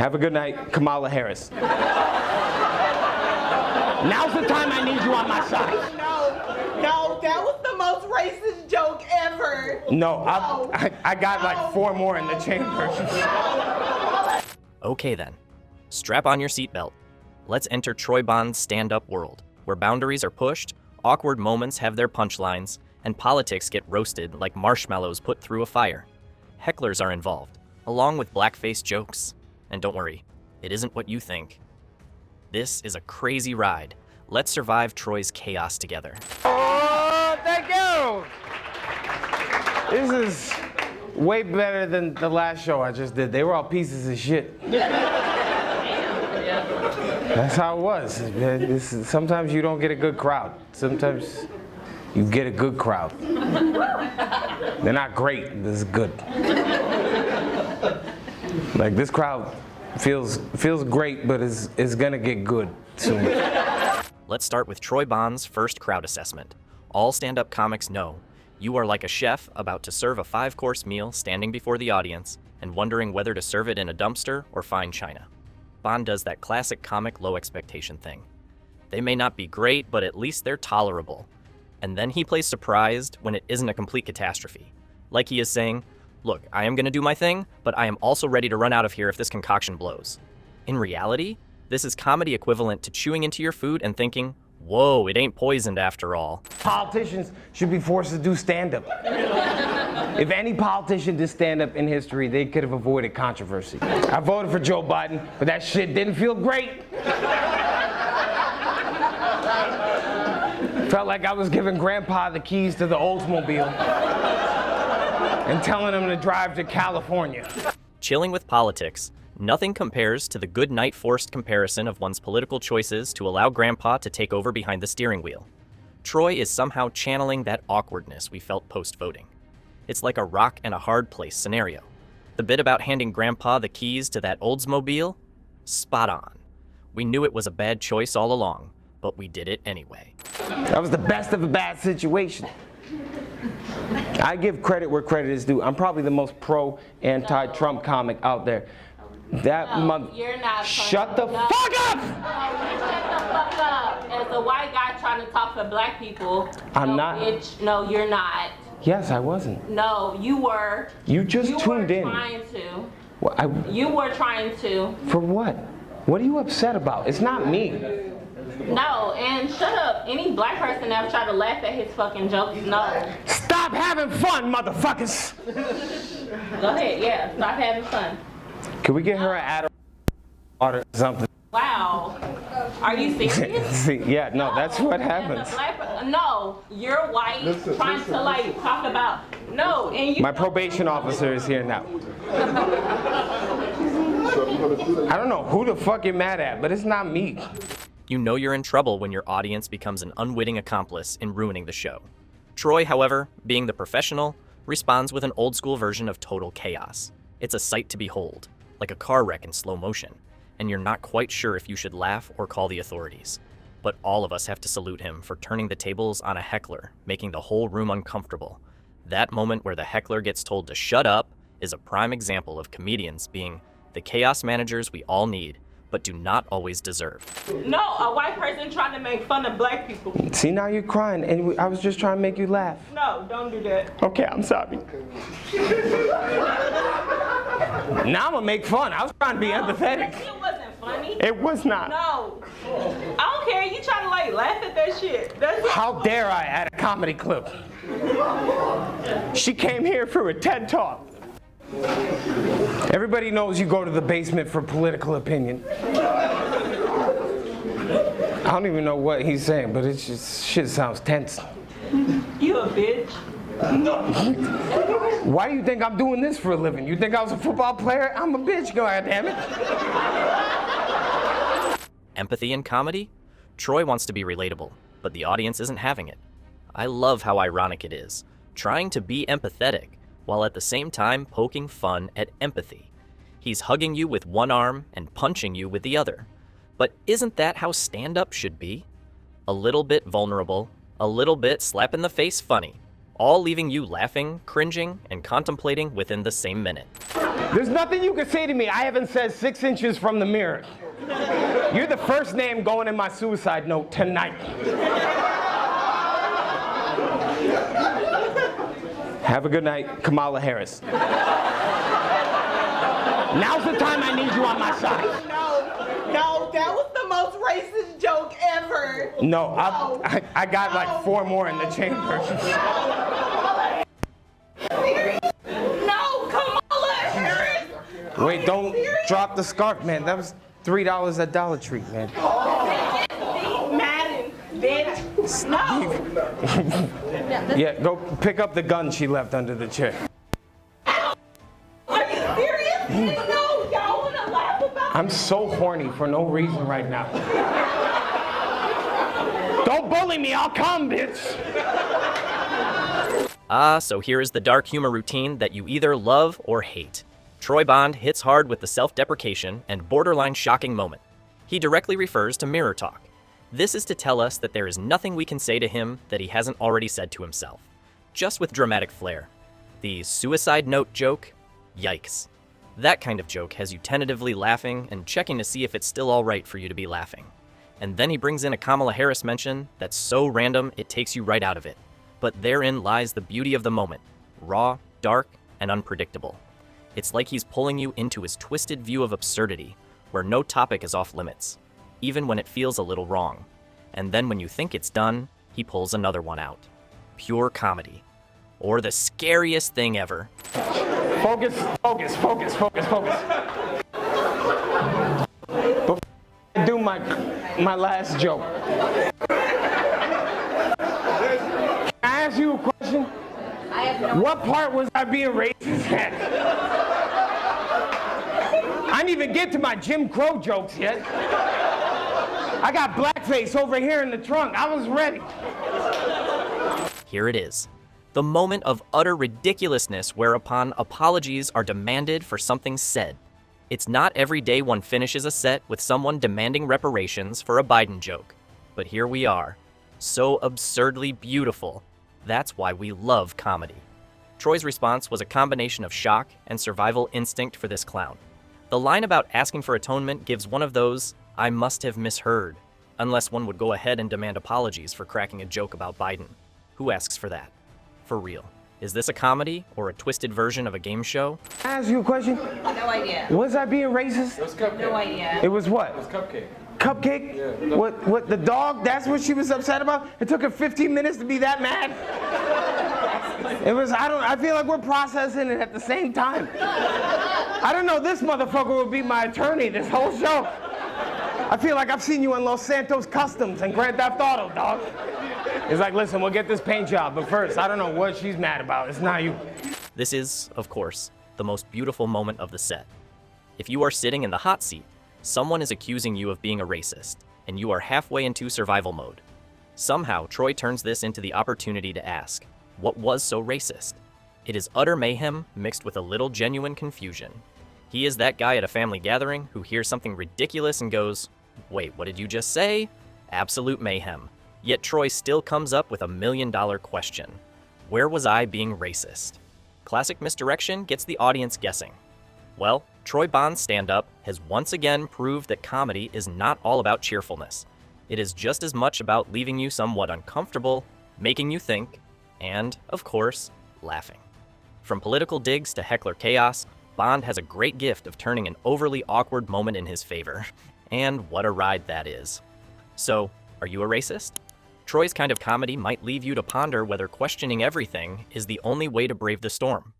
Have a good night, Kamala Harris. Now's the time I need you on my side. No, that was the most racist joke ever. No, I got like 4 more in the chamber. Okay then, strap on your seatbelt. Let's enter Troy Bond's stand-up world, where boundaries are pushed, awkward moments have their punchlines, and politics get roasted like marshmallows put through a fire. Hecklers are involved, along with blackface jokes. And don't worry, it isn't what you think. This is a crazy ride. Let's survive Troy's chaos together. Oh, thank you! This is way better than the last show I just did. They were all pieces of shit. That's how it was. Sometimes you don't get a good crowd. Sometimes you get a good crowd. They're not great, this is good. Like this crowd feels great, but is gonna get good soon. Let's start with Troy Bond's first crowd assessment. All stand-up comics know you are like a chef about to serve a 5-course meal standing before the audience and wondering whether to serve it in a dumpster or fine china. Bond does that classic comic low expectation thing. They may not be great, but at least they're tolerable. And then he plays surprised when it isn't a complete catastrophe. Like he is saying, look, I am gonna do my thing, but I am also ready to run out of here if this concoction blows. In reality, this is comedy equivalent to chewing into your food and thinking, whoa, it ain't poisoned after all. Politicians should be forced to do stand-up. If any politician did stand-up in history, they could have avoided controversy. I voted for Joe Biden, but that shit didn't feel great. Felt like I was giving Grandpa the keys to the Oldsmobile and telling him to drive to California. Chilling with politics, nothing compares to the good night forced comparison of one's political choices to allow Grandpa to take over behind the steering wheel. Troy is somehow channeling that awkwardness we felt post-voting. It's like a rock and a hard place scenario. The bit about handing Grandpa the keys to that Oldsmobile? Spot on. We knew it was a bad choice all along, but we did it anyway. That was the best of a bad situation. I give credit where credit is due. I'm probably the most pro-anti-Trump comic out there. You're not. Shut the fuck up! No, shut the fuck up. As a white guy trying to talk for black people. I'm not. Bitch, no, you're not. Yes, I wasn't. No, you were. You just tuned in. You were trying to. Well, you were trying to. For what? What are you upset about? It's not me. No, and shut up. Any black person ever tried to laugh at his fucking jokes, no. Stop having fun, motherfuckers! Go ahead, yeah, stop having fun. Can we get her an Adderall or something? Wow. Are you serious? See, yeah, no, that's what happens. No, you're white, trying to like talk about, no, and you. My probation officer is here now. I don't know who the fuck you're mad at, but it's not me. You know you're in trouble when your audience becomes an unwitting accomplice in ruining the show. Troy, however, being the professional, responds with an old-school version of total chaos. It's a sight to behold, like a car wreck in slow motion, and you're not quite sure if you should laugh or call the authorities. But all of us have to salute him for turning the tables on a heckler, making the whole room uncomfortable. That moment where the heckler gets told to shut up is a prime example of comedians being the chaos managers we all need, but do not always deserve. No, a white person trying to make fun of black people. See, now you're crying, and I was just trying to make you laugh. No, don't do that. Okay, I'm sorry. Now I'm gonna make fun. I was trying to be empathetic. It wasn't funny. It was not. No. I don't care. You trying to like laugh at that shit. How dare I at a comedy club? She came here for a TED Talk. Everybody knows you go to the basement for political opinion. I don't even know what he's saying, but it's just shit sounds tense. You a bitch. Why do you think I'm doing this for a living? You think I was a football player? I'm a bitch, goddammit. Empathy in comedy? Troy wants to be relatable, but the audience isn't having it. I love how ironic it is, trying to be empathetic, while at the same time poking fun at empathy. He's hugging you with one arm and punching you with the other. But isn't that how stand-up should be? A little bit vulnerable, a little bit slap in the face funny. all leaving you laughing, cringing, and contemplating within the same minute. There's nothing you can say to me I haven't said 6 inches from the mirror. You're the first name going in my suicide note tonight. Have a good night, Kamala Harris. Now's the time I need you on my side. No, that was the most racist joke ever. No, I got like 4 more in the chamber. No, Kamala Harris. Wait, don't drop the scarf, man. That was $3 at Dollar Tree, man. Madden, bitch. No. Yeah, go pick up the gun she left under the chair. Are you serious? No, y'all wanna laugh about I'm so horny for no reason right now. Don't bully me, I'll come, bitch. So here is the dark humor routine that you either love or hate. Troy Bond hits hard with the self-deprecation and borderline shocking moment. He directly refers to mirror talk. This is to tell us that there is nothing we can say to him that he hasn't already said to himself, just with dramatic flair. The suicide note joke? Yikes. That kind of joke has you tentatively laughing and checking to see if it's still alright for you to be laughing. And then he brings in a Kamala Harris mention that's so random it takes you right out of it. But therein lies the beauty of the moment, raw, dark, and unpredictable. It's like he's pulling you into his twisted view of absurdity, where no topic is off limits, even when it feels a little wrong. And then when you think it's done, he pulls another one out. Pure comedy. Or the scariest thing ever. Focus. Before I do my last joke, can I ask you a question? What part was I being racist at? I didn't even get to my Jim Crow jokes yet. I got blackface over here in the trunk. I was ready. Here it is. The moment of utter ridiculousness whereupon apologies are demanded for something said. It's not every day one finishes a set with someone demanding reparations for a Biden joke. But here we are. So absurdly beautiful. That's why we love comedy. Troy's response was a combination of shock and survival instinct for this clown. The line about asking for atonement gives one of those, I must have misheard, unless one would go ahead and demand apologies for cracking a joke about Biden. Who asks for that? For real. Is this a comedy or a twisted version of a game show? Can I ask you a question? No idea. Was I being racist? It was cupcake. No idea. It was what? It was cupcake. Cupcake? Yeah. What, the dog? That's what she was upset about? It took her 15 minutes to be that mad? It was, I feel like we're processing it at the same time. I don't know, this motherfucker would be my attorney this whole show. I feel like I've seen you in Los Santos Customs and Grand Theft Auto, dog. It's like, listen, we'll get this paint job, but first, I don't know what she's mad about. It's not you. This is, of course, the most beautiful moment of the set. If you are sitting in the hot seat, someone is accusing you of being a racist, and you are halfway into survival mode. Somehow, Troy turns this into the opportunity to ask, what was so racist? It is utter mayhem mixed with a little genuine confusion. He is that guy at a family gathering who hears something ridiculous and goes, wait, what did you just say? Absolute mayhem. Yet Troy still comes up with $1 million question. Where was I being racist? Classic misdirection gets the audience guessing. Well, Troy Bond's stand-up has once again proved that comedy is not all about cheerfulness. It is just as much about leaving you somewhat uncomfortable, making you think, and, of course, laughing. From political digs to heckler chaos, Bond has a great gift of turning an overly awkward moment in his favor. And what a ride that is. So, are you a racist? Troy's kind of comedy might leave you to ponder whether questioning everything is the only way to brave the storm.